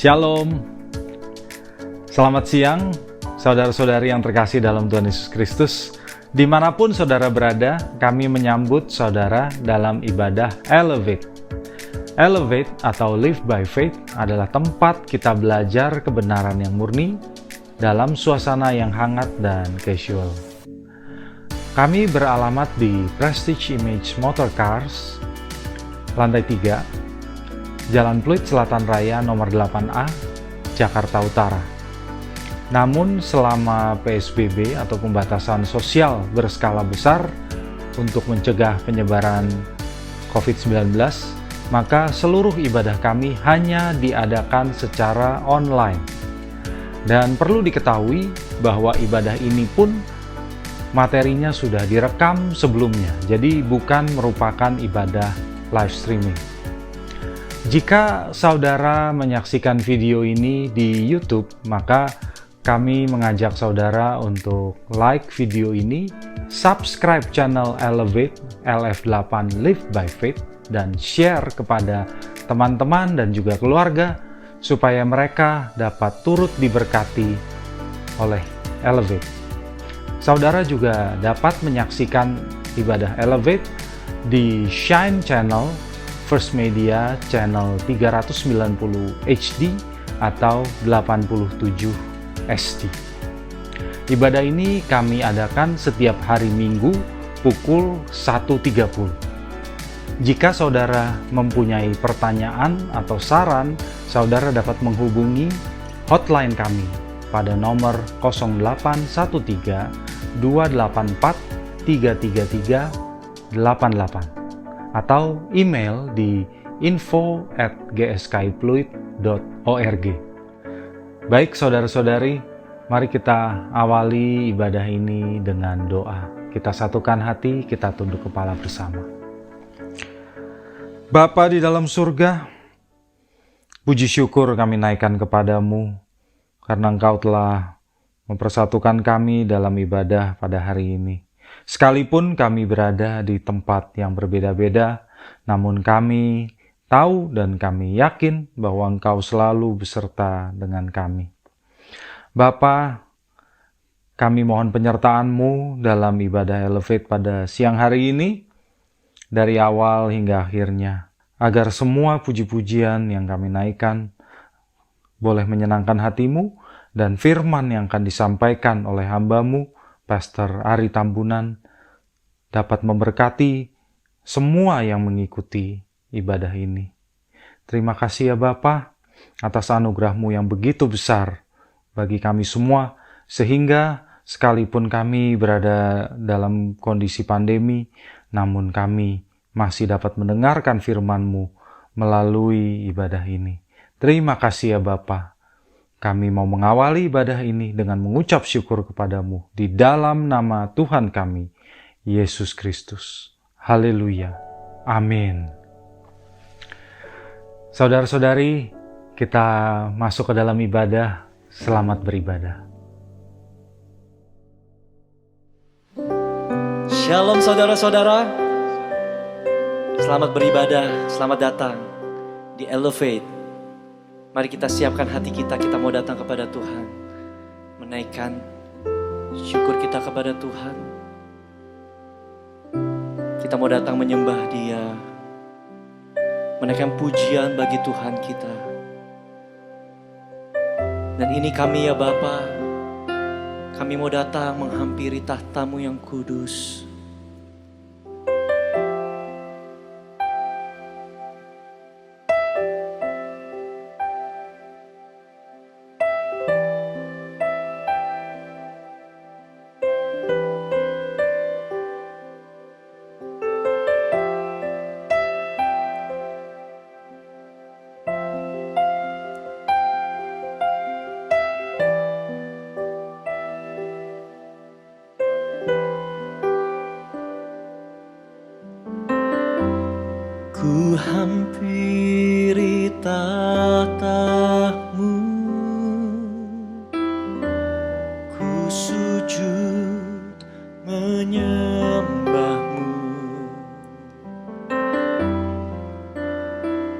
Shalom. Selamat siang, saudara-saudari yang terkasih dalam Tuhan Yesus Kristus. Dimanapun saudara berada, kami menyambut saudara dalam ibadah Elevate. Elevate atau Live by Faith adalah tempat kita belajar kebenaran yang murni dalam suasana yang hangat dan casual. Kami beralamat di Prestige Image Motor Cars, lantai 3, Jalan Pluit Selatan Raya nomor 8A, Jakarta Utara. Namun selama PSBB atau pembatasan sosial berskala besar untuk mencegah penyebaran COVID-19, maka seluruh ibadah kami hanya diadakan secara online. Dan perlu diketahui bahwa ibadah ini pun materinya sudah direkam sebelumnya, jadi bukan merupakan ibadah live streaming. Jika saudara menyaksikan video ini di YouTube, maka kami mengajak saudara untuk like video ini, subscribe channel Elevate LF8 Live by Faith, dan share kepada teman-teman dan juga keluarga supaya mereka dapat turut diberkati oleh Elevate. Saudara juga dapat menyaksikan ibadah Elevate di Shine Channel, First Media Channel 390 HD atau 87 SD. Ibadah ini kami adakan setiap hari Minggu pukul 1.30. Jika saudara mempunyai pertanyaan atau saran, saudara dapat menghubungi hotline kami pada nomor 0813 284 33388 atau email di info@gskifluid.org. Baik saudara-saudari, mari kita awali ibadah ini dengan doa. Kita satukan hati, kita tunduk kepala bersama. Bapa di dalam surga, puji syukur kami naikkan kepadamu karena Engkau telah mempersatukan kami dalam ibadah pada hari ini. Sekalipun kami berada di tempat yang berbeda-beda, namun kami tahu dan kami yakin bahwa Engkau selalu beserta dengan kami. Bapa, kami mohon penyertaan-Mu dalam ibadah Elevate pada siang hari ini, dari awal hingga akhirnya, agar semua puji-pujian yang kami naikkan boleh menyenangkan hati-Mu, dan firman yang akan disampaikan oleh hamba-Mu, Pastor Ari Tambunan, dapat memberkati semua yang mengikuti ibadah ini. Terima kasih ya Bapa atas anugerah-Mu yang begitu besar bagi kami semua, sehingga sekalipun kami berada dalam kondisi pandemi, namun kami masih dapat mendengarkan firman-Mu melalui ibadah ini. Terima kasih ya Bapa. Kami mau mengawali ibadah ini dengan mengucap syukur kepadamu di dalam nama Tuhan kami, Yesus Kristus. Haleluya. Amin. Saudara-saudari, kita masuk ke dalam ibadah. Selamat beribadah. Shalom saudara-saudara. Selamat beribadah, selamat datang di Elevate. Mari kita siapkan hati kita mau datang kepada Tuhan. Menaikkan syukur kita kepada Tuhan. Kita mau datang menyembah Dia. Menaikkan pujian bagi Tuhan kita. Dan ini kami ya Bapa, kami mau datang menghampiri tahta-Mu yang kudus. Ku hampiri tahta-Mu, ku sujud menyembah-Mu,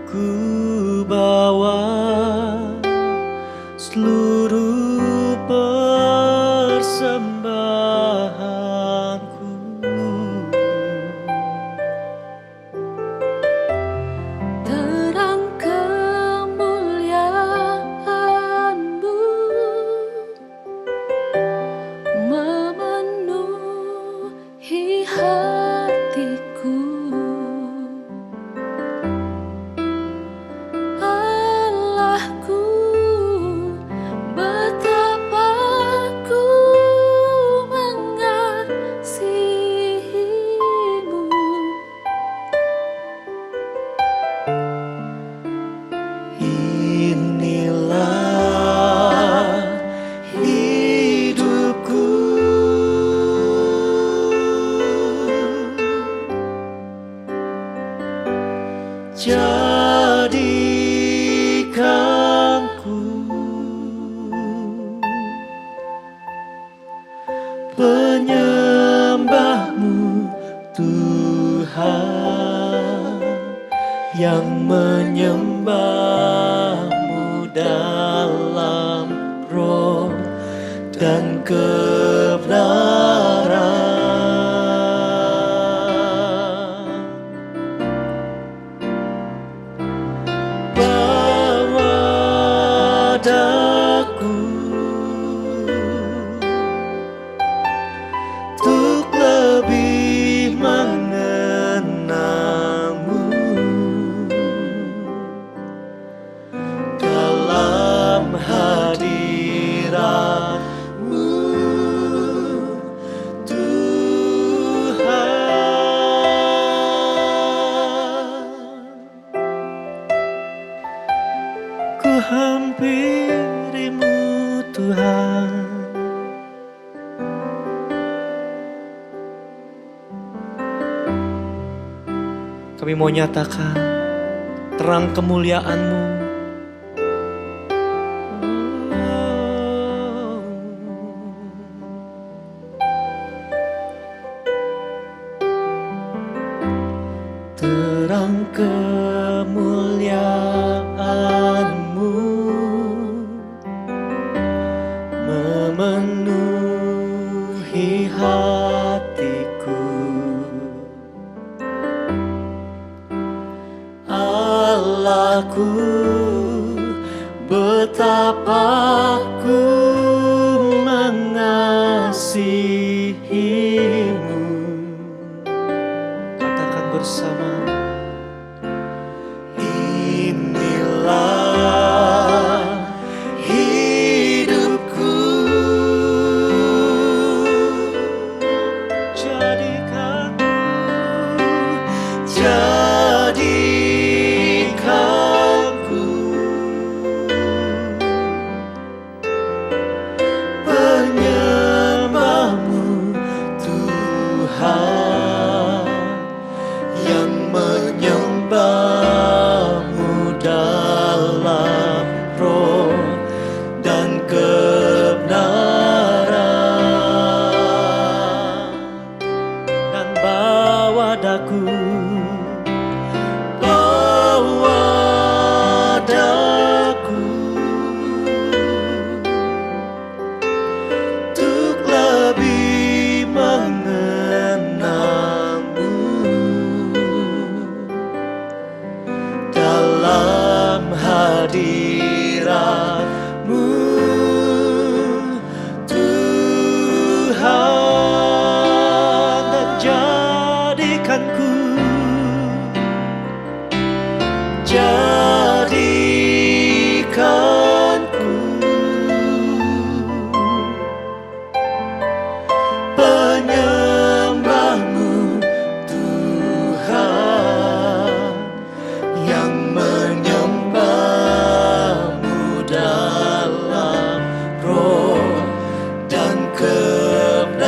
ku bawa hatiku. Allahku, betapa ku mengasihimu. Inilah hidupku, jadikan ku penyembahmu, Tuhan, yang menyembahmu dalam roh dan kebenaran. Bawa daku untuk lebih mengenalmu dalam hadirat-Mu, Tuhan. Ku hampiri-Mu, Tuhan. Kami mau nyatakan terang kemuliaan-Mu. Terang kemuliaan-Mu memenuhi hatiku. Allahku, betapa ku mengasihimu. Katakan bersama. Inilah hidupku, jadikan ku penyembahmu, Tuhan, yang menyembahmu dalam roh dan kebenaran. Dan bawa daku untuk lebih mengenalmu dalam hadirat-Mu, Tuhan. Dan jadikanku penyembahmu, Tuhan, yang menyembahmu dalam roh dan kebenaran.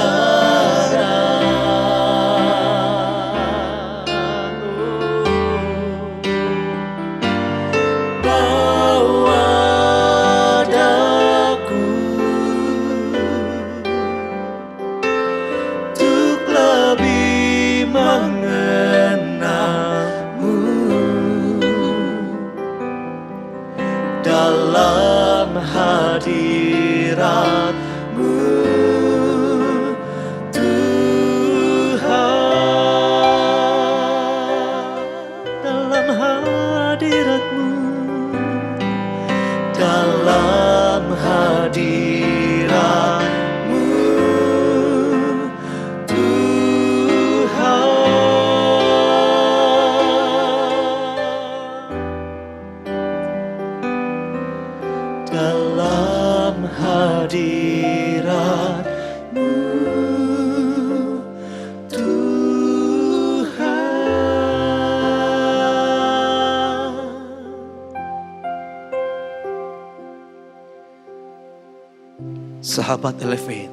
Sahabat Elevate,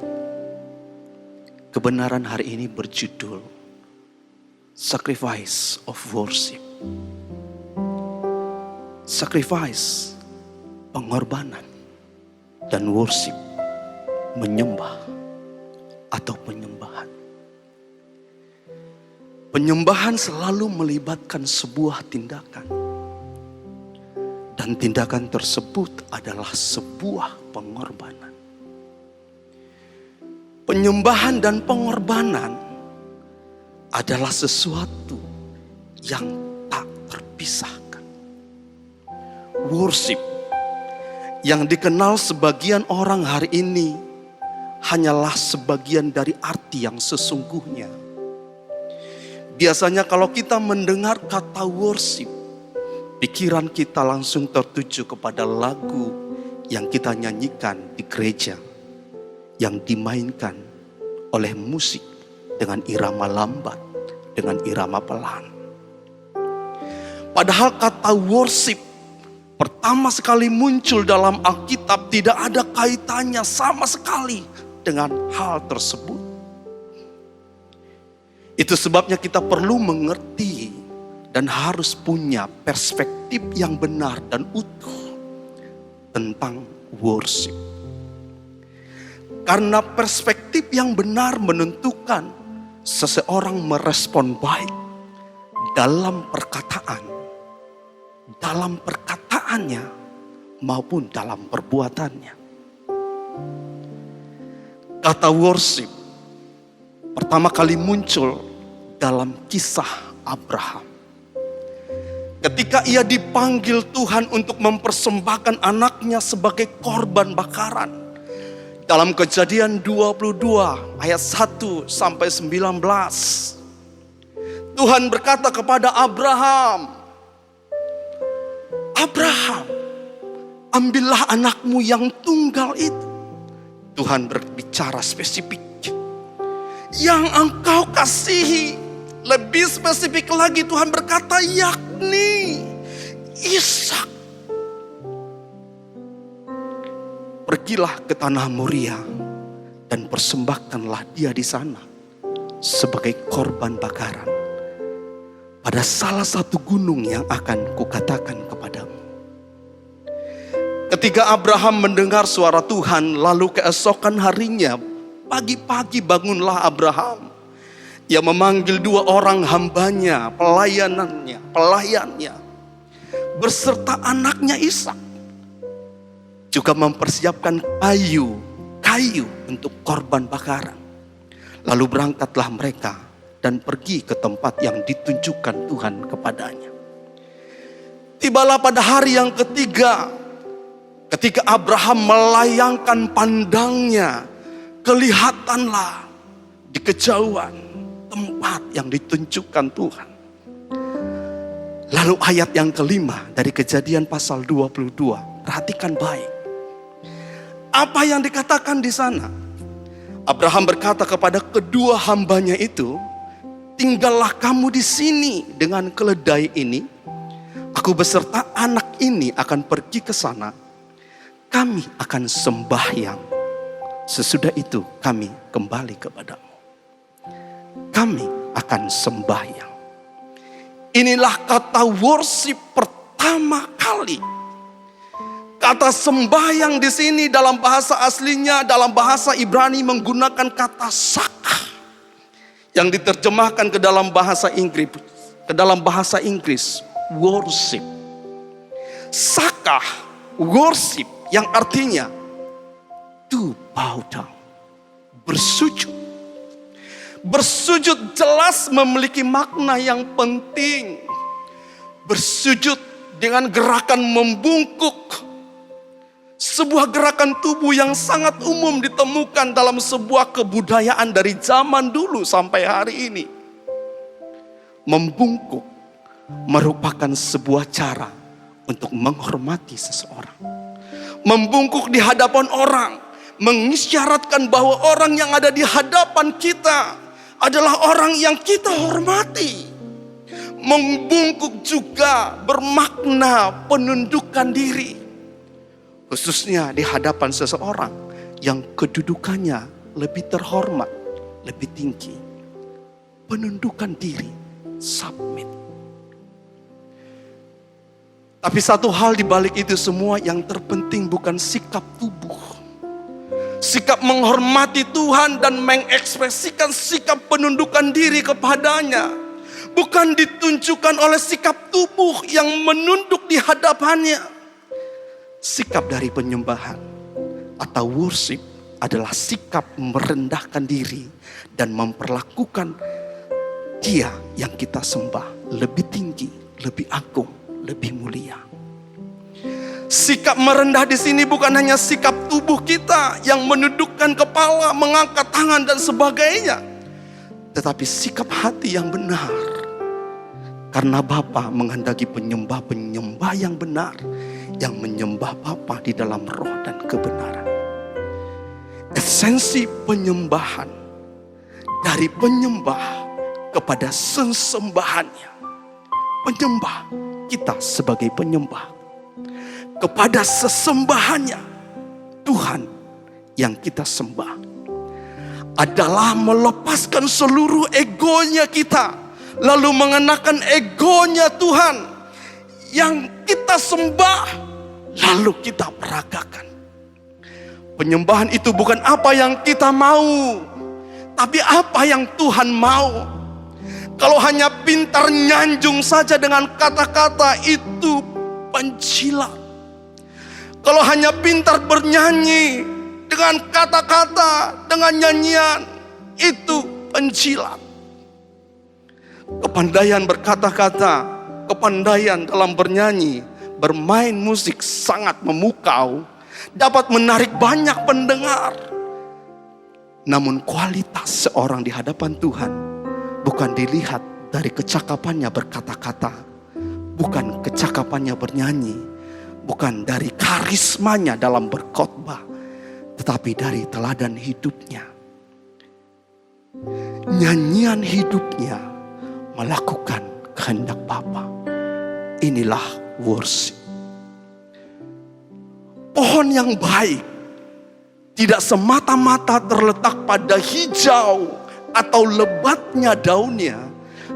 kebenaran hari ini berjudul Sacrifice of Worship. Sacrifice, pengorbanan, dan worship, menyembah atau penyembahan. Penyembahan selalu melibatkan sebuah tindakan. Dan tindakan tersebut adalah sebuah pengorbanan. Penyembahan dan pengorbanan adalah sesuatu yang tak terpisahkan. Worship yang dikenal sebagian orang hari ini hanyalah sebagian dari arti yang sesungguhnya. Biasanya kalau kita mendengar kata worship, pikiran kita langsung tertuju kepada lagu yang kita nyanyikan di gereja, yang dimainkan oleh musik dengan irama lambat, dengan irama pelan. Padahal kata worship pertama sekali muncul dalam Alkitab tidak ada kaitannya sama sekali dengan hal tersebut. Itu sebabnya kita perlu mengerti dan harus punya perspektif yang benar dan utuh tentang worship. Karena perspektif yang benar menentukan seseorang merespon baik dalam perkataannya maupun dalam perbuatannya. Kata worship pertama kali muncul dalam kisah Abraham. Ketika ia dipanggil Tuhan untuk mempersembahkan anaknya sebagai korban bakaran. Dalam Kejadian 22 ayat 1 sampai 19. Tuhan berkata kepada Abraham, Abraham, ambillah anakmu yang tunggal itu. Tuhan berbicara spesifik. Yang engkau kasihi. Lebih spesifik lagi Tuhan berkata, yakni Ishak. Pergilah ke tanah Moria dan persembahkanlah dia di sana sebagai korban bakaran pada salah satu gunung yang akan kukatakan kepadamu. Ketika Abraham mendengar suara Tuhan, lalu keesokan harinya, pagi-pagi bangunlah Abraham. Ia memanggil 2 orang hambanya, pelayannya, berserta anaknya Ishak. Juga mempersiapkan kayu untuk korban bakaran. Lalu berangkatlah mereka dan pergi ke tempat yang ditunjukkan Tuhan kepadanya. Tibalah pada hari yang ketiga, ketika Abraham melayangkan pandangnya, kelihatanlah di kejauhan tempat yang ditunjukkan Tuhan. Lalu ayat yang kelima dari Kejadian pasal 22, perhatikan baik. Apa yang dikatakan di sana? Abraham berkata kepada kedua hambanya itu, tinggallah kamu di sini dengan keledai ini. Aku beserta anak ini akan pergi ke sana. Kami akan sembahyang. Sesudah itu kami kembali kepadamu. Kami akan sembahyang. Inilah kata worship pertama kali. Kata sembahyang di sini dalam bahasa aslinya, dalam bahasa Ibrani menggunakan kata sakah, yang diterjemahkan ke dalam bahasa Inggris, worship. Sakah, worship, yang artinya to bow down, bersujud. Bersujud jelas memiliki makna yang penting. Bersujud dengan gerakan membungkuk. Sebuah gerakan tubuh yang sangat umum ditemukan dalam sebuah kebudayaan dari zaman dulu sampai hari ini. Membungkuk merupakan sebuah cara untuk menghormati seseorang. Membungkuk di hadapan orang mengisyaratkan bahwa orang yang ada di hadapan kita adalah orang yang kita hormati. Membungkuk juga bermakna penundukan diri, khususnya di hadapan seseorang yang kedudukannya lebih terhormat, lebih tinggi. Penundukan diri, submit. Tapi satu hal di balik itu semua yang terpenting bukan sikap tubuh. Sikap menghormati Tuhan dan mengekspresikan sikap penundukan diri kepadanya. Bukan ditunjukkan oleh sikap tubuh yang menunduk di hadapannya. Sikap dari penyembahan atau worship adalah sikap merendahkan diri dan memperlakukan Dia yang kita sembah lebih tinggi, lebih agung, lebih mulia. Sikap merendah di sini bukan hanya sikap tubuh kita yang menundukkan kepala, mengangkat tangan dan sebagainya, tetapi sikap hati yang benar. Karena Bapa menghendaki penyembah-penyembah yang benar, yang menyembah Bapa di dalam roh dan kebenaran. Esensi penyembahan dari penyembah kepada sesembahannya. Penyembah, kita sebagai penyembah kepada sesembahannya, Tuhan yang kita sembah, adalah melepaskan seluruh egonya kita, lalu mengenakan egonya Tuhan yang kita sembah, lalu kita peragakan. Penyembahan itu bukan apa yang kita mau, tapi apa yang Tuhan mau. Kalau hanya pintar nyanjung saja dengan kata-kata, itu penjilat. Kalau hanya pintar bernyanyi dengan kata-kata, dengan nyanyian, itu penjilat. Kepandaian berkata-kata, kepandaian dalam bernyanyi, bermain musik sangat memukau, dapat menarik banyak pendengar. Namun kualitas seorang di hadapan Tuhan bukan dilihat dari kecakapannya berkata-kata, bukan kecakapannya bernyanyi, bukan dari karismanya dalam berkhotbah, tetapi dari teladan hidupnya. Nyanyian hidupnya melakukan kehendak Bapa. Inilah worship. Pohon yang baik tidak semata-mata terletak pada hijau atau lebatnya daunnya,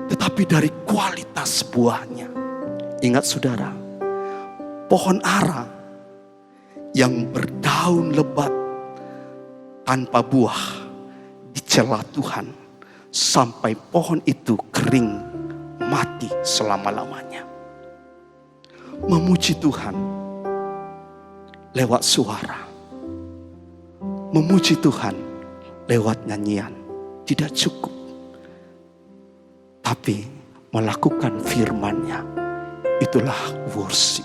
tetapi dari kualitas buahnya. Ingat saudara, pohon ara yang berdaun lebat tanpa buah dicela Tuhan sampai pohon itu kering mati selama-lamanya. Memuji Tuhan lewat suara, memuji Tuhan lewat nyanyian tidak cukup, tapi melakukan firman-Nya, itulah worship.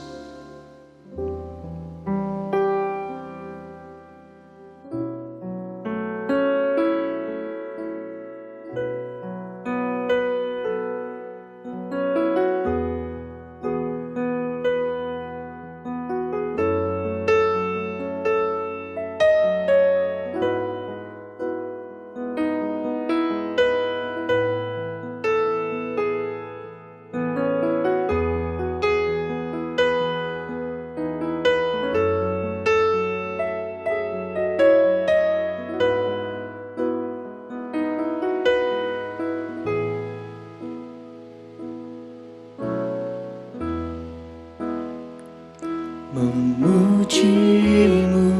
Memuji-Mu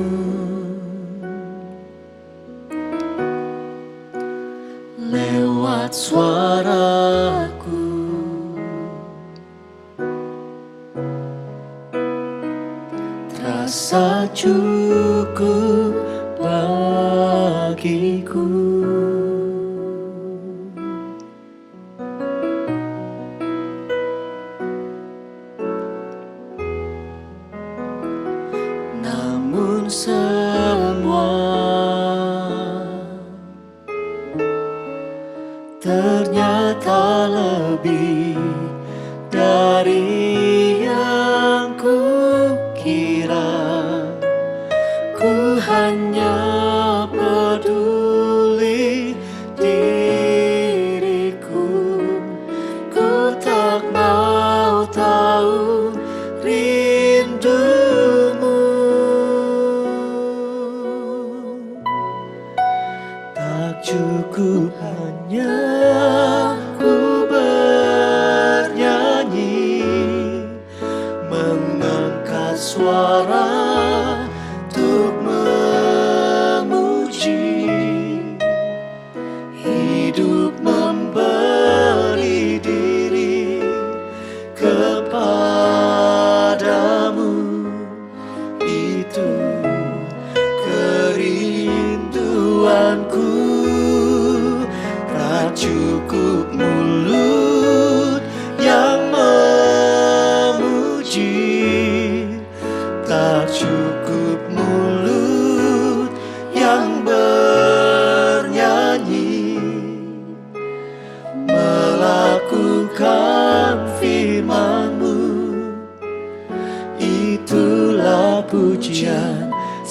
lewat suaraku, terasa cukup bagiku. Namun semua ternyata lebih dari yang kukira. Ku hanya peduli diriku, ku tak mau tahu rindumu.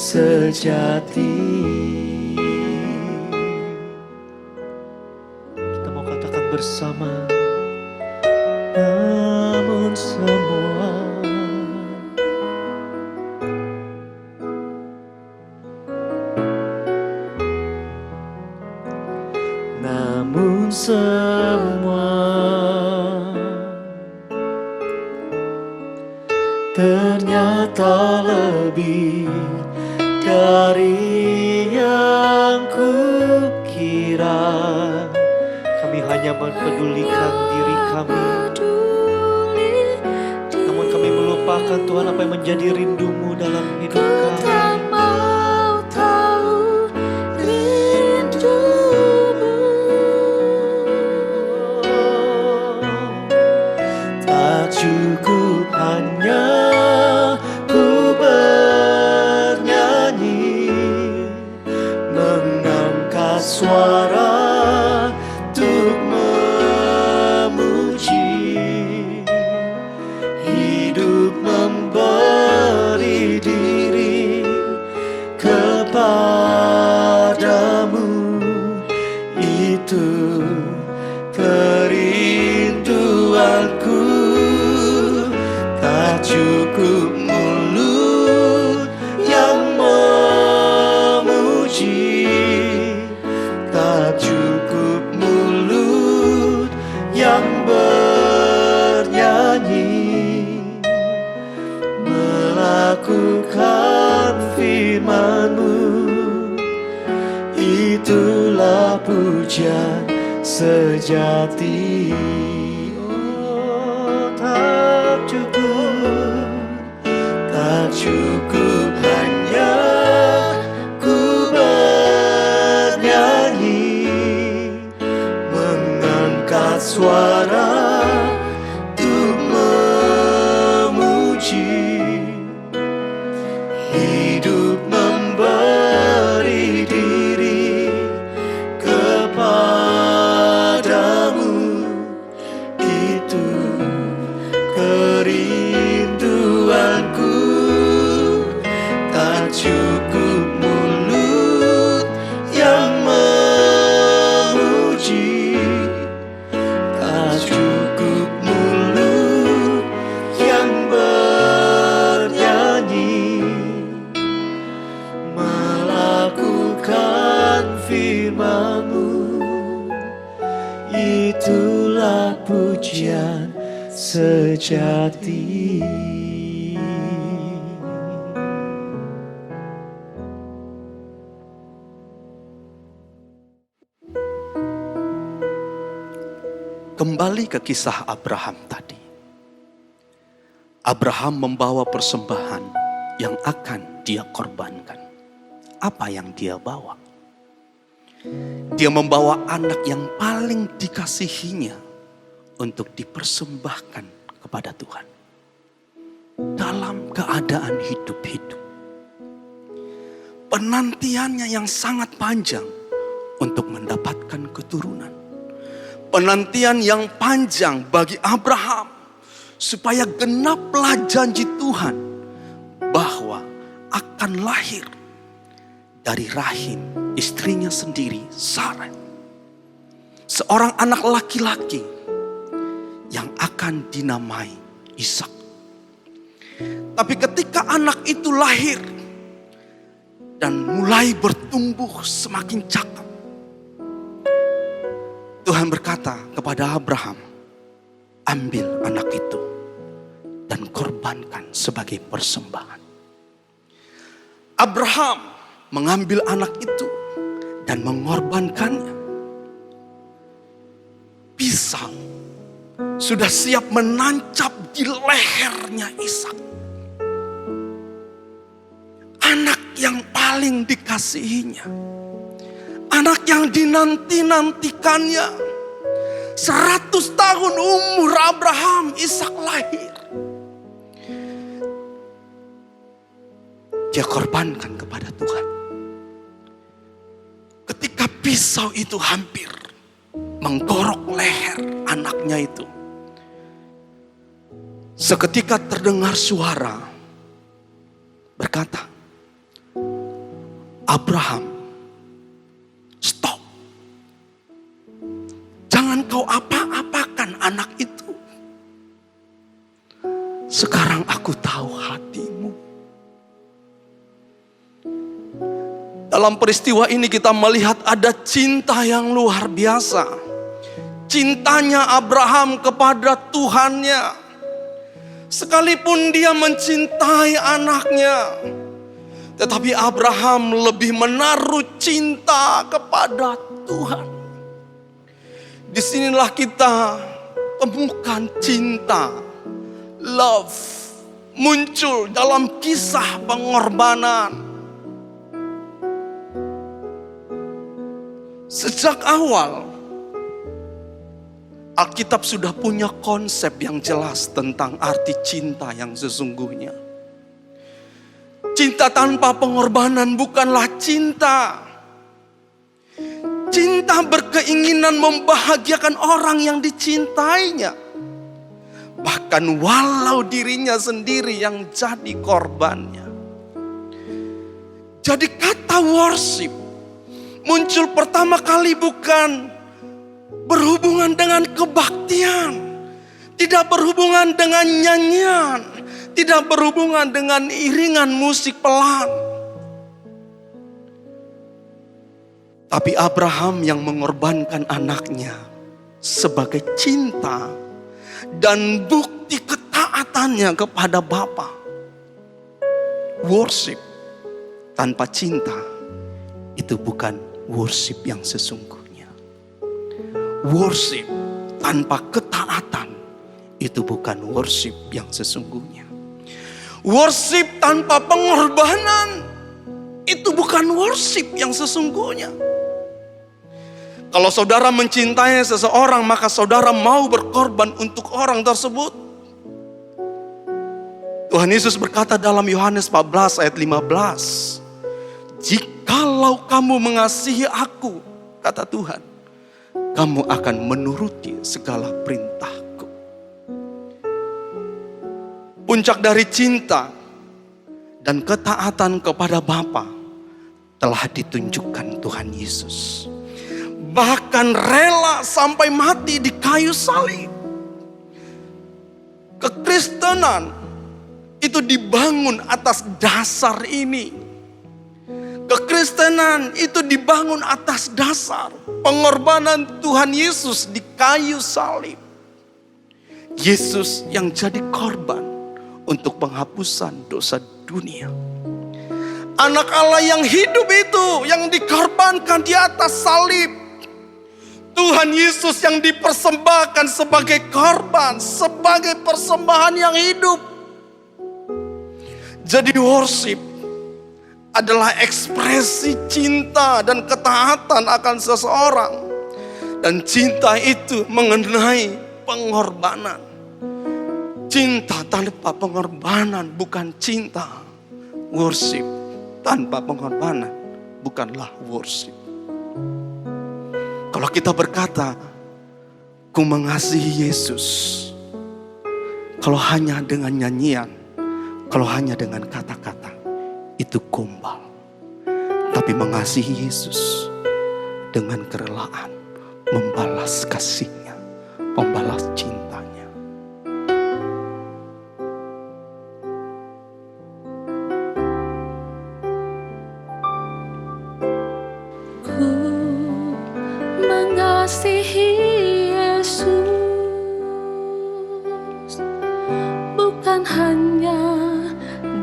sejati. Kita mau katakan bersama, namun semua ternyata lebih dari yang kukira. Kami hanya mempedulikan diri kami, namun kami melupakan Tuhan apa yang menjadi rindumu dalam hidup kami. Tak mau tahu rindumu. Tak cukup hanya ku bernyanyi, mengangkat suara untuk memuji. Hidup memberi diri kepadamu, itu kerinduanku. Tak cukup mulut yang memuji, tak cukup mulut yang bernyanyi, melakukan firman-Mu, itulah pujian sejati. Oh, tak cukup hanya ku bernyanyi, mengangkat suara untuk memuji. Hidup memberi diri kepadamu, itu kerinduanku. Tak cukup mulut yang memuji, tak cukup mulut yang bernyanyi, melakukan firman-Mu, itulah pujian sejati. Kembali ke kisah Abraham tadi. Abraham membawa persembahan yang akan dia korbankan. Apa yang dia bawa? Dia membawa anak yang paling dikasihinya untuk dipersembahkan kepada Tuhan. Dalam keadaan hidup-hidup. Penantiannya yang sangat panjang untuk mendapatkan keturunan. Penantian yang panjang bagi Abraham supaya genaplah janji Tuhan bahwa akan lahir dari rahim istrinya sendiri, Sarah, seorang anak laki-laki yang akan dinamai Ishak. Tapi ketika anak itu lahir dan mulai bertumbuh semakin cakap, Tuhan berkata kepada Abraham, ambil anak itu dan korbankan sebagai persembahan. Abraham mengambil anak itu dan mengorbankannya. Pisau sudah siap menancap di lehernya Ishak. Anak yang paling dikasihinya. Anak yang dinanti-nantikannya. 100 tahun umur Abraham, Ishak lahir. Dia korbankan kepada Tuhan. Ketika pisau itu hampir menggorok leher anaknya itu, seketika terdengar suara berkata, Abraham, stop. Jangan kau apa-apakan anak itu. Sekarang aku tahu hatimu. Dalam peristiwa ini kita melihat ada cinta yang luar biasa. Cintanya Abraham kepada Tuhannya. Sekalipun dia mencintai anaknya, tetapi Abraham lebih menaruh cinta kepada Tuhan. Disinilah kita temukan cinta, love, muncul dalam kisah pengorbanan. Sejak awal, Alkitab sudah punya konsep yang jelas tentang arti cinta yang sesungguhnya. Cinta tanpa pengorbanan bukanlah cinta. Cinta berkeinginan membahagiakan orang yang dicintainya. Bahkan walau dirinya sendiri yang jadi korbannya. Jadi kata worship muncul pertama kali bukan berhubungan dengan kebaktian, tidak berhubungan dengan nyanyian, tidak berhubungan dengan iringan musik pelan. Tapi Abraham yang mengorbankan anaknya sebagai cinta dan bukti ketaatannya kepada Bapa. Worship tanpa cinta itu bukan worship yang sesungguhnya. Worship tanpa ketaatan itu bukan worship yang sesungguhnya. Worship tanpa pengorbanan itu bukan worship yang sesungguhnya. Kalau saudara mencintai seseorang, maka saudara mau berkorban untuk orang tersebut. Tuhan Yesus berkata dalam Yohanes 14 ayat 15, "Jikalau kamu mengasihi aku," kata Tuhan, "kamu akan menuruti segala perintahku." Puncak dari cinta dan ketaatan kepada Bapa telah ditunjukkan Tuhan Yesus. Bahkan rela sampai mati di kayu salib. Kekristenan itu dibangun atas dasar ini. Kekristenan itu dibangun atas dasar pengorbanan Tuhan Yesus di kayu salib. Yesus yang jadi korban untuk penghapusan dosa dunia. Anak Allah yang hidup itu yang dikorbankan di atas salib. Tuhan Yesus yang dipersembahkan sebagai korban, sebagai persembahan yang hidup. Jadi worship adalah ekspresi cinta dan ketaatan akan seseorang. Dan cinta itu mengenai pengorbanan. Cinta tanpa pengorbanan bukan cinta. Worship tanpa pengorbanan bukanlah worship. Kalau kita berkata, "Ku mengasihi Yesus," kalau hanya dengan nyanyian, kalau hanya dengan kata-kata, itu gombal. Tapi mengasihi Yesus dengan kerelaan, membalas kasihnya, membalas cintanya. Ku mengasihi Yesus bukan hanya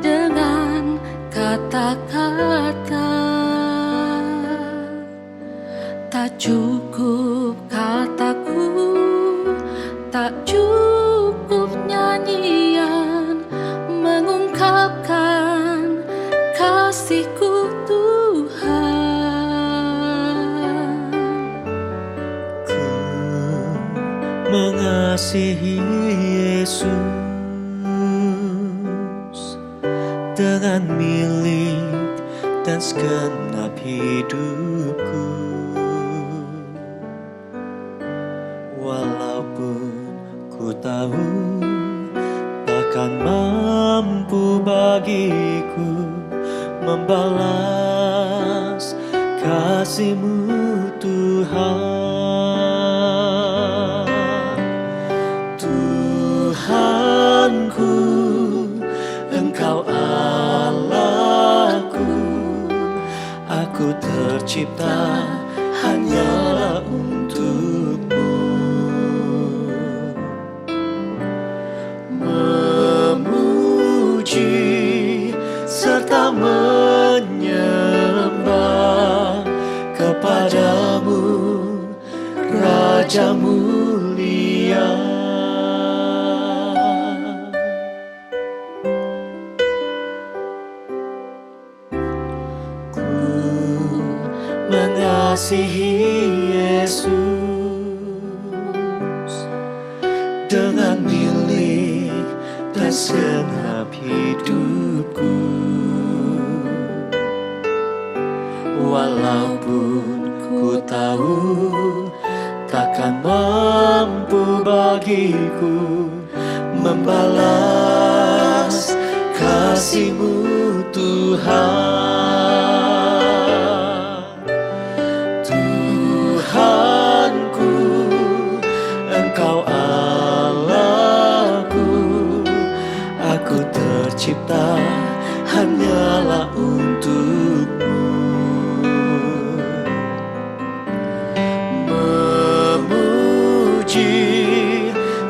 dengan kata-kata. Tak cukup kataku, tak cukup nyanyian mengungkapkan kasihku Tuhan. Ku mengasihi Yesus dengan milik dan segenap hidupku. Walaupun ku tahu takkan mampu bagiku membalas kasih-Mu Tuhan. Tuhanku, Engkau Allahku, aku tercipta hanyalah untuk-Mu. Memuji serta menyembah kepadamu, Raja mulia. Ku mengasihi Yesus dengan milik dan segenap hidupku. Walaupun ku tahu takkan mampu bagiku membalas kasih-Mu Tuhan. Tuhanku, Engkau Allahku, aku tercipta hanyalah untuk-Mu. Memuji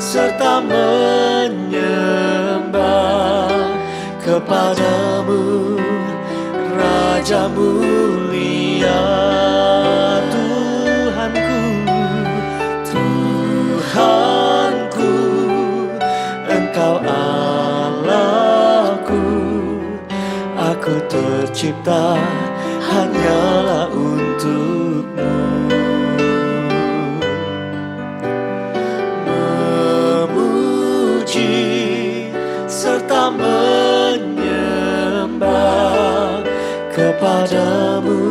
serta menyembah kepadamu, Raja mulia. Tuhanku, Tuhanku, Engkau Allahku, aku tercipta hanyalah untuk-Mu. Memuji serta menyembah kepadamu,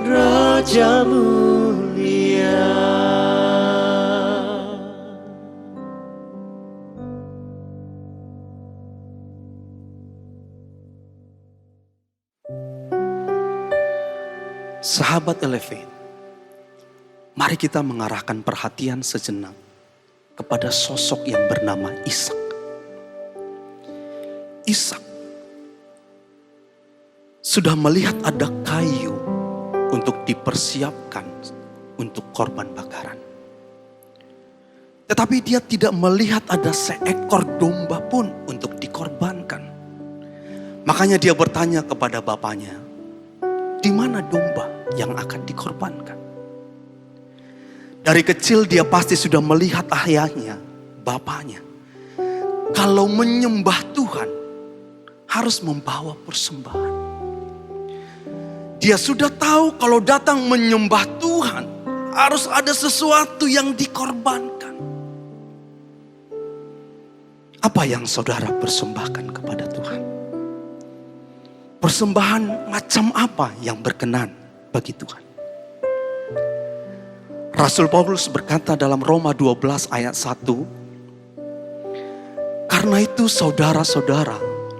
Raja mulia. Sahabat Elevate, mari kita mengarahkan perhatian sejenak kepada sosok yang bernama Ishak. Ishak sudah melihat ada kayu untuk dipersiapkan untuk korban bakaran. Tetapi dia tidak melihat ada seekor domba pun untuk dikorbankan. Makanya dia bertanya kepada bapaknya, di mana domba yang akan dikorbankan? Dari kecil dia pasti sudah melihat ayahnya, bapaknya. Kalau menyembah Tuhan harus membawa persembahan. Dia sudah tahu kalau datang menyembah Tuhan harus ada sesuatu yang dikorbankan. Apa yang saudara persembahkan kepada Tuhan? Persembahan macam apa yang berkenan bagi Tuhan? Rasul Paulus berkata dalam Roma 12 ayat 1, karena itu saudara-saudara,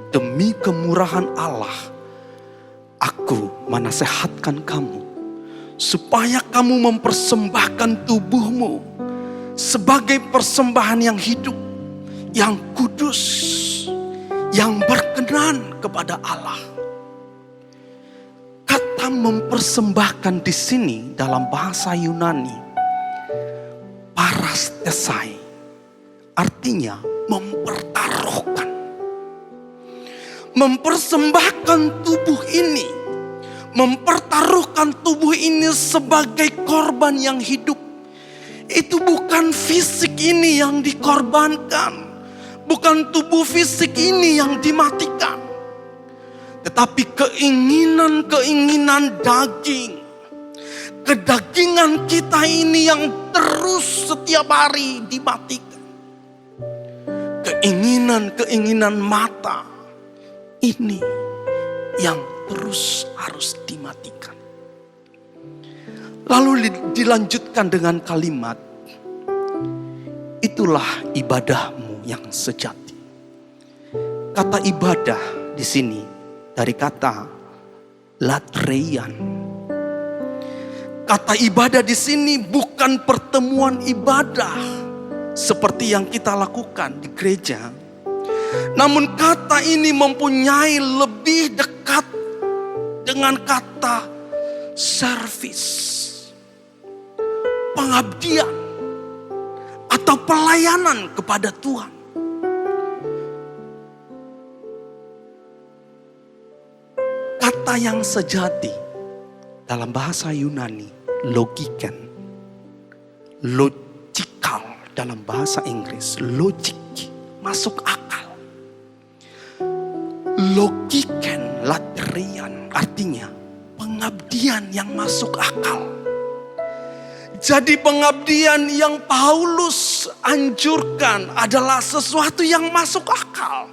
demi kemurahan Allah, aku menasehatkan kamu, supaya kamu mempersembahkan tubuhmu sebagai persembahan yang hidup, yang kudus, yang berkenan kepada Allah. Kata mempersembahkan di sini dalam bahasa Yunani, parastesai, artinya mempertaruhkan. Mempersembahkan tubuh ini, mempertaruhkan tubuh ini sebagai korban yang hidup. Itu bukan fisik ini yang dikorbankan, bukan tubuh fisik ini yang dimatikan, tetapi keinginan-keinginan daging, kedagingan kita ini yang terus setiap hari dimatikan. Keinginan-keinginan mata ini yang terus harus dimatikan. Lalu dilanjutkan dengan kalimat, itulah ibadahmu yang sejati. Kata ibadah di sini dari kata latreian, Kata ibadah di sini bukan pertemuan ibadah seperti yang kita lakukan di gereja. Namun kata ini mempunyai lebih dekat dengan kata service, pengabdian atau pelayanan kepada Tuhan. Kata yang sejati dalam bahasa Yunani, logiken, logical dalam bahasa Inggris, logic, masuk akal. Logiken, laterian, artinya pengabdian yang masuk akal. Jadi pengabdian yang Paulus anjurkan adalah sesuatu yang masuk akal.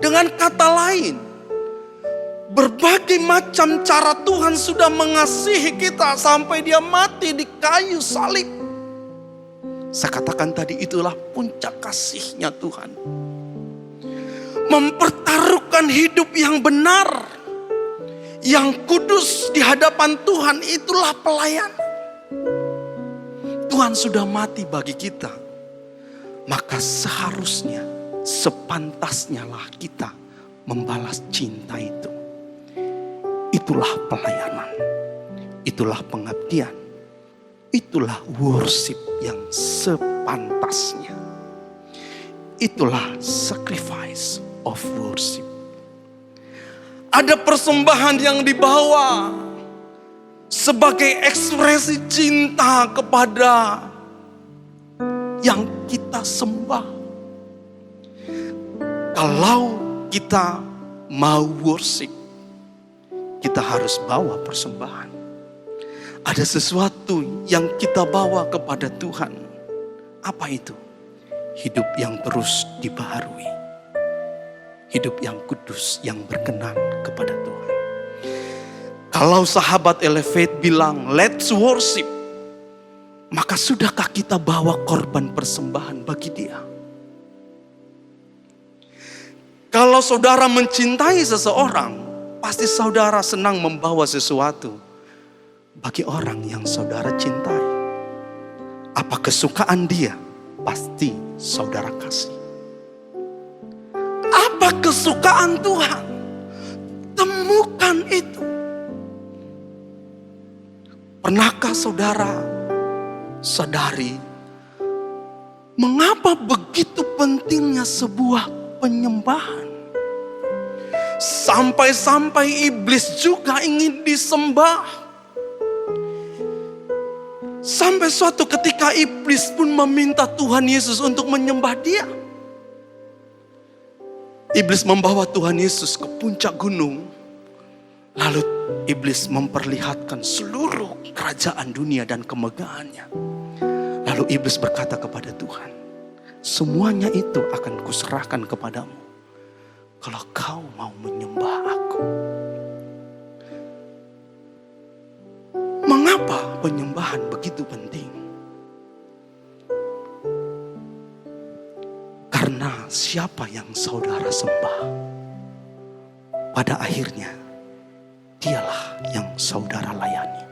Dengan kata lain, berbagai macam cara Tuhan sudah mengasihi kita sampai dia mati di kayu salib. Saya katakan tadi, itulah puncak kasihnya Tuhan. Mempertaruhkan hidup yang benar, yang kudus di hadapan Tuhan, itulah pelayanan. Tuhan sudah mati bagi kita, maka seharusnya, sepantasnya lah kita membalas cinta itu. Itulah pelayanan, itulah pengabdian, itulah worship yang sepantasnya. Itulah sacrifice of worship. Ada persembahan yang dibawa sebagai ekspresi cinta kepada yang kita sembah. Kalau kita mau worship, kita harus bawa persembahan. Ada sesuatu yang kita bawa kepada Tuhan. Apa itu? Hidup yang terus dibaharui. Hidup yang kudus, yang berkenan kepada Tuhan. Kalau sahabat Elevate bilang, let's worship, maka sudahkah kita bawa korban persembahan bagi Dia? Kalau saudara mencintai seseorang, pasti saudara senang membawa sesuatu bagi orang yang saudara cintai. Apa kesukaan dia, pasti saudara kasih. Apa kesukaan Tuhan? Temukan itu. Pernahkah saudara sadari mengapa begitu pentingnya sebuah penyembahan? Sampai-sampai iblis juga ingin disembah. Sampai suatu ketika iblis pun meminta Tuhan Yesus untuk menyembah dia. Iblis membawa Tuhan Yesus ke puncak gunung. Lalu iblis memperlihatkan seluruh kerajaan dunia dan kemegahannya. Lalu iblis berkata kepada Tuhan, semuanya itu akan kuserahkan kepadamu kalau kau mau menyembah aku. Mengapa penyembahan begitu penting? Karena siapa yang saudara sembah, pada akhirnya dialah yang saudara layani.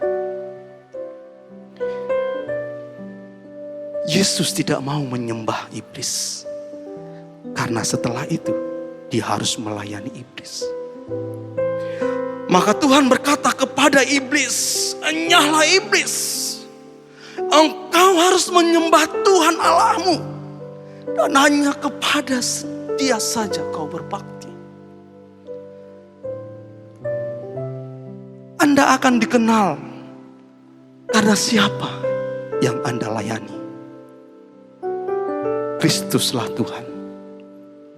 Yesus tidak mau menyembah iblis, karena setelah itu dia harus melayani iblis. Maka Tuhan berkata kepada iblis, enyahlah iblis, engkau harus menyembah Tuhan Allahmu, dan hanya kepada Dia saja kau berbakti. Anda akan dikenal karena siapa yang Anda layani. Kristuslah Tuhan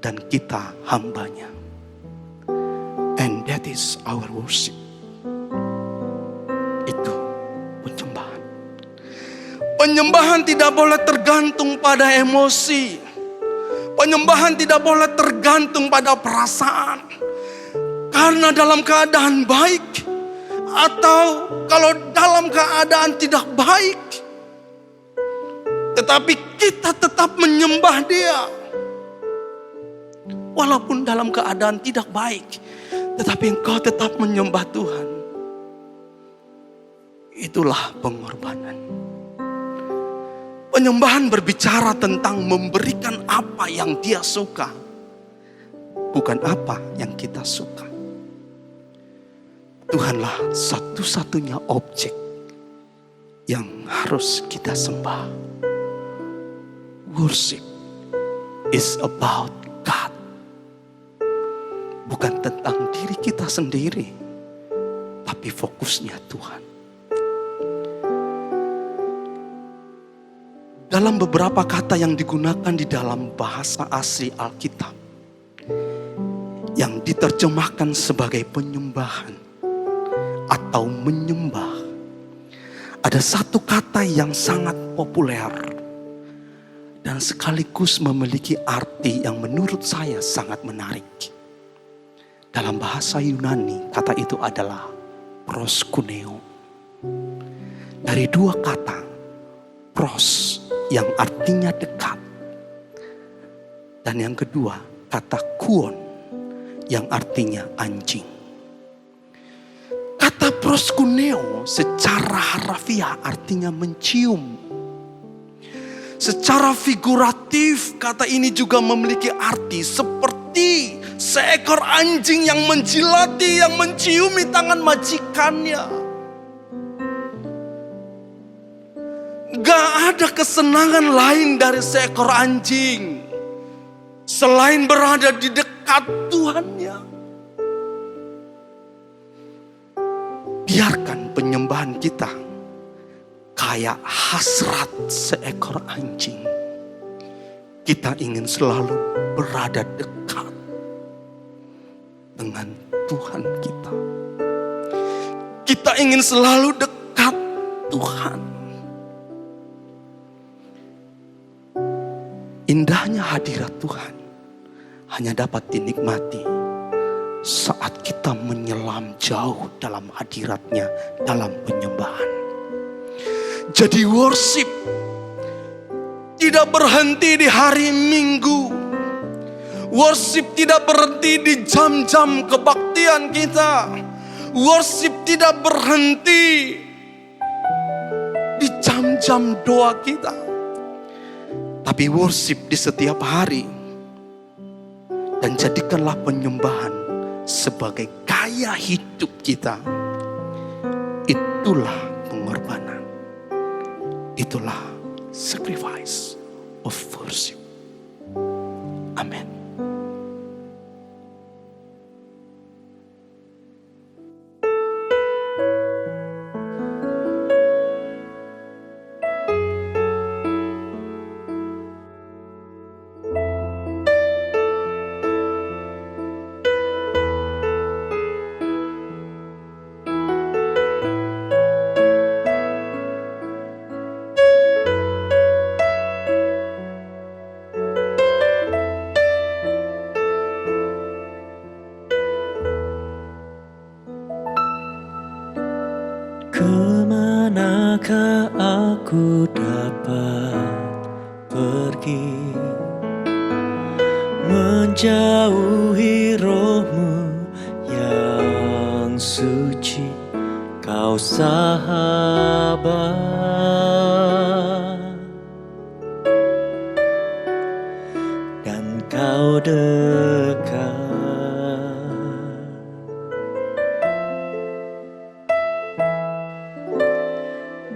dan kita hambanya. And that is our worship. Itu penyembahan. Penyembahan tidak boleh tergantung pada emosi. Penyembahan tidak boleh tergantung pada perasaan. Karena dalam keadaan baik atau kalau dalam keadaan tidak baik, tetapi kita tetap menyembah Dia. Walaupun dalam keadaan tidak baik, tetapi engkau tetap menyembah Tuhan. Itulah pengorbanan. Penyembahan berbicara tentang memberikan apa yang Dia suka, bukan apa yang kita suka. Tuhanlah satu-satunya objek yang harus kita sembah. Worship is about God. Bukan tentang diri kita sendiri, tapi fokusnya Tuhan. Dalam beberapa kata yang digunakan di dalam bahasa asli Alkitab, yang diterjemahkan sebagai penyembahan atau menyembah, ada satu kata yang sangat populer dan sekaligus memiliki arti yang menurut saya sangat menarik. Dalam bahasa Yunani, kata itu adalah proskuneo. Dari dua kata, pros yang artinya dekat, dan yang kedua kata kuon yang artinya anjing. Kata proskuneo secara harafiah artinya mencium. Secara figuratif kata ini juga memiliki arti seperti seekor anjing yang menjilati, yang menciumi tangan majikannya. Gak ada kesenangan lain dari seekor anjing selain berada di dekat Tuhannya. Biarkan penyembahan kita kayak hasrat seekor anjing. Kita ingin selalu berada dekat dengan Tuhan kita. Kita ingin selalu dekat Tuhan. Indahnya hadirat Tuhan hanya dapat dinikmati saat kita menyelam jauh dalam hadiratnya dalam penyembahan. Jadi worship tidak berhenti di hari Minggu. Worship tidak berhenti di jam-jam kebaktian kita. Worship tidak berhenti di jam-jam doa kita. Tapi worship di setiap hari. Dan jadikanlah penyembahan sebagai gaya hidup kita. Itulah pengorbanan. Itulah sacrifice of worship. Amin. Kemanakah aku dapat pergi, menjauhi rohmu yang suci, kau sahabat, dan kau dekat.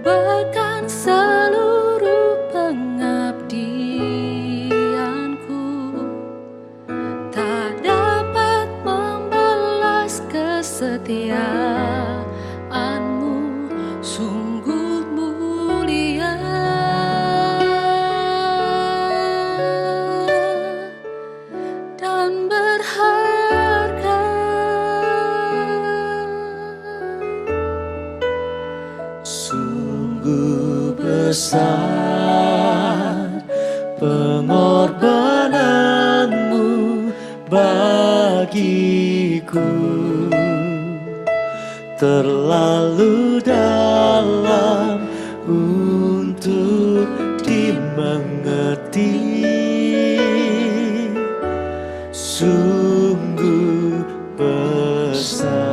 Bahkan seluruh pengabdianku tak dapat membalas kesetiaanmu, sungguh mulia dan berharga. Sungguh besar pengorbananmu bagiku, terlalu dalam untuk dimengerti. Sungguh besar.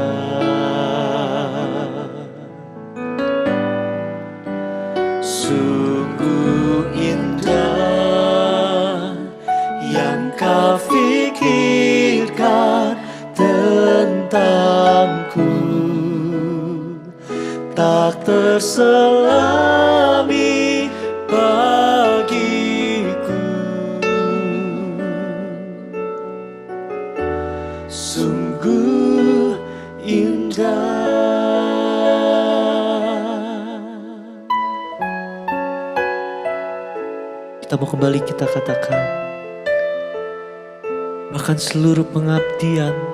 terselami bagiku. Sungguh indah. Kita mau kembali kita katakan, bahkan seluruh pengabdianku,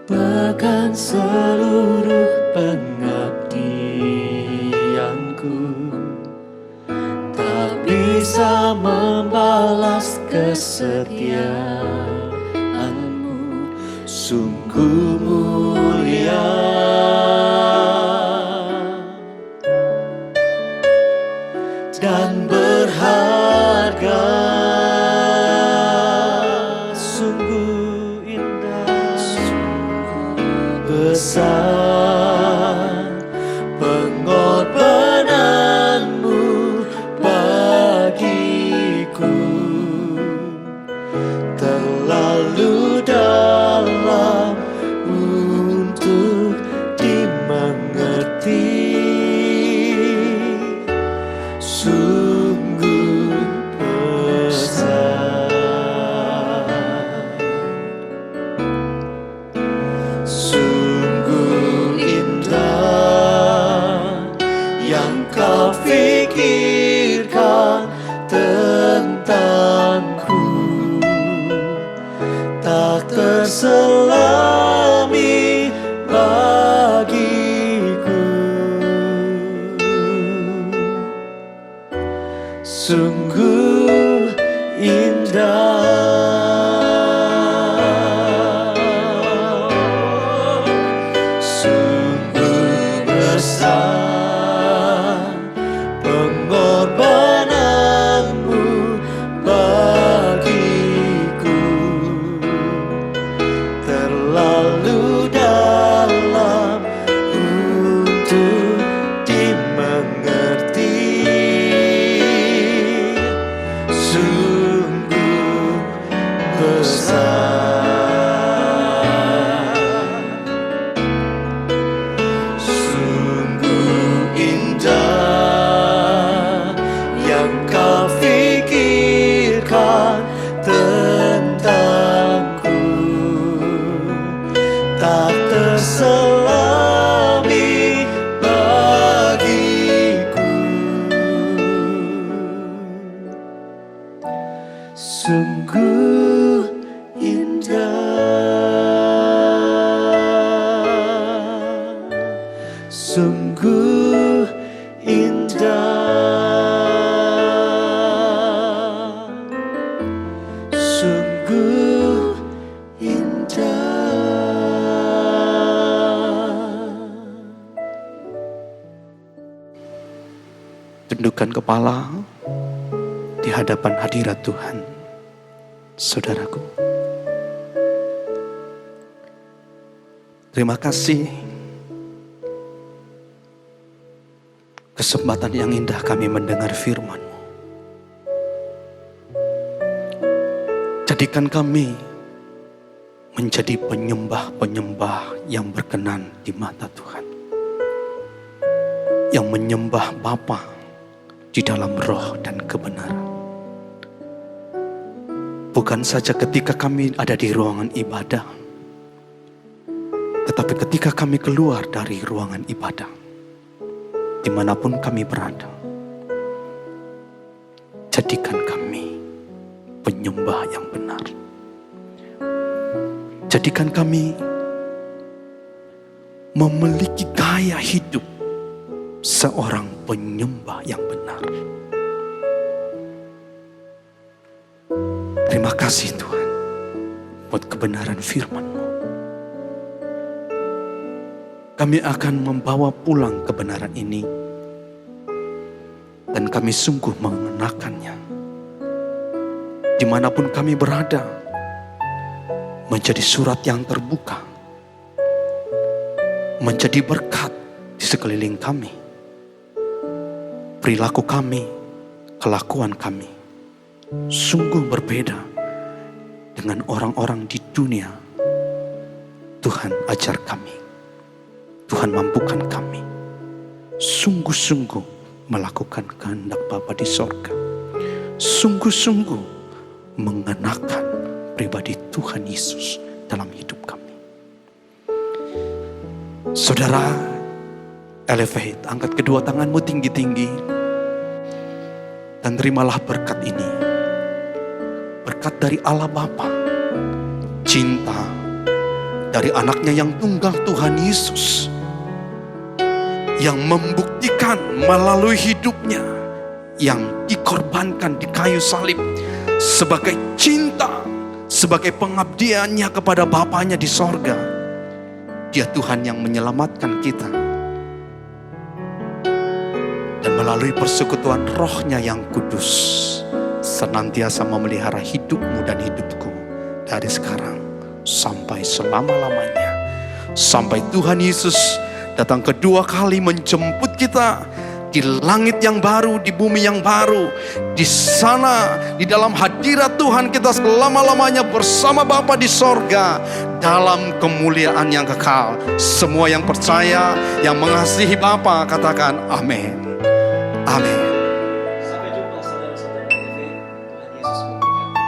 Bahkan seluruh pengabdianku tak bisa membalas kesetiaanmu. Sungguh mulia dan berharga. Sungguh indah, besar pengorbananmu bagiku, terlalu dalam untuk dimengerti. Sungguh besar, sungguh indah yang kau pikirkan tentangku, tak terselami bagiku. Sungguh indah, sungguh besar pengorbananmu bagiku, terlalu dalam untuk dimengerti. Sungguh besar, sungguh indah yang kau pikirkan tentangku, tak terselami bagiku. Sungguh indah, sungguh indah, sungguh indah. Tundukkan kepala di hadapan hadirat Tuhan, saudaraku. Terima kasih kesempatan yang indah kami mendengar firman-Mu. Jadikan kami menjadi penyembah-penyembah yang berkenan di mata Tuhan, yang menyembah Bapa di dalam roh dan kebenaran. Bukan saja ketika kami ada di ruangan ibadah, tetapi ketika kami keluar dari ruangan ibadah, dimanapun kami berada, jadikan kami penyembah yang benar. Jadikan kami memiliki gaya hidup seorang penyembah yang benar. Terima kasih Tuhan buat kebenaran firman-Mu. Kami akan membawa pulang kebenaran ini, dan kami sungguh mengenakannya dimanapun kami berada, menjadi surat yang terbuka, menjadi berkat di sekeliling kami. Perilaku kami, kelakuan kami sungguh berbeda dengan orang-orang di dunia. Tuhan ajar kami, Tuhan Tuhan mampukan kami sungguh-sungguh melakukan kehendak Bapa di sorga. Sungguh-sungguh mengenakan pribadi Tuhan Yesus dalam hidup kami. Saudara, elevate, angkat kedua tanganmu tinggi-tinggi dan terimalah berkat ini. Berkat dari Allah Bapa, cinta dari anaknya yang tunggal Tuhan Yesus, yang membuktikan melalui hidupnya yang dikorbankan di kayu salib sebagai cinta, sebagai pengabdiannya kepada Bapanya di sorga. Dia Tuhan yang menyelamatkan kita, dan melalui persekutuan Roh-Nya yang kudus senantiasa memelihara hidupmu dan hidupku dari sekarang sampai selama-lamanya, sampai Tuhan Yesus datang kedua kali menjemput kita di langit yang baru, di bumi yang baru. Di sana, di dalam hadirat Tuhan kita selama-lamanya bersama Bapa di sorga dalam kemuliaan yang kekal. Semua yang percaya, yang mengasihi Bapa, katakan amin. Amin. Sampai jumpa saudara-saudara Elevate. Tuhan Yesus memberkati.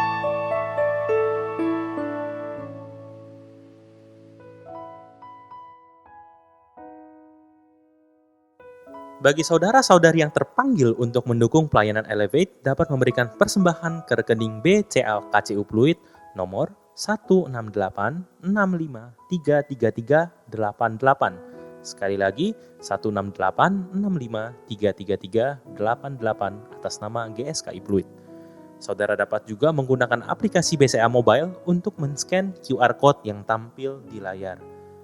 Bagi saudara-saudari yang terpanggil untuk mendukung pelayanan Elevate dapat memberikan persembahan ke rekening BCA KCU Pluit nomor 16865333888. Sekali lagi 16865333888 atas nama GSKI Pluit. Saudara dapat juga menggunakan aplikasi BCA Mobile untuk men-scan QR Code yang tampil di layar.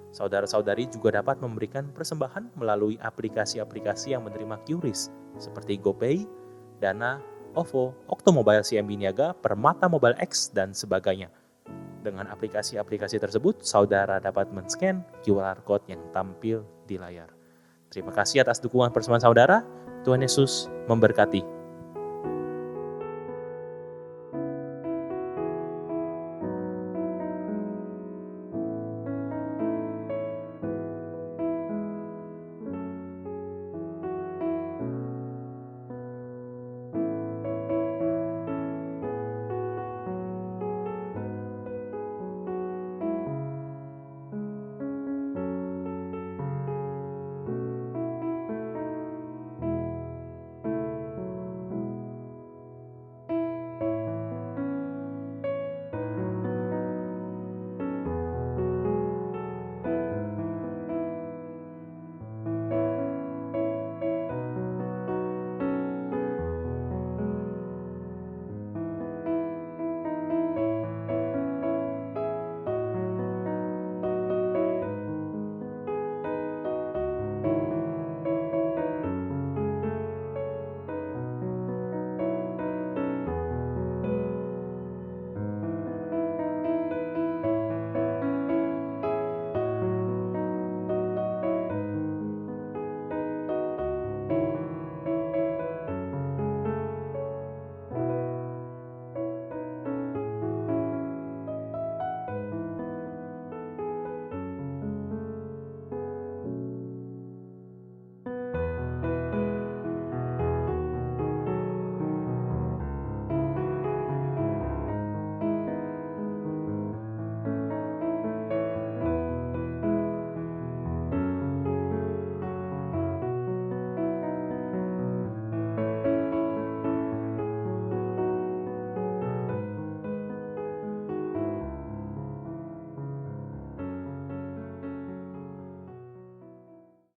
Saudara-saudari juga dapat memberikan persembahan melalui aplikasi-aplikasi yang menerima QRIS seperti GoPay, Dana, OVO, Oktomobile CMB Niaga, Permata Mobile X, dan sebagainya. Dengan aplikasi-aplikasi tersebut, saudara dapat men-scan QR Code yang tampil di layar. Terima kasih atas dukungan persembahan saudara. Tuhan Yesus memberkati.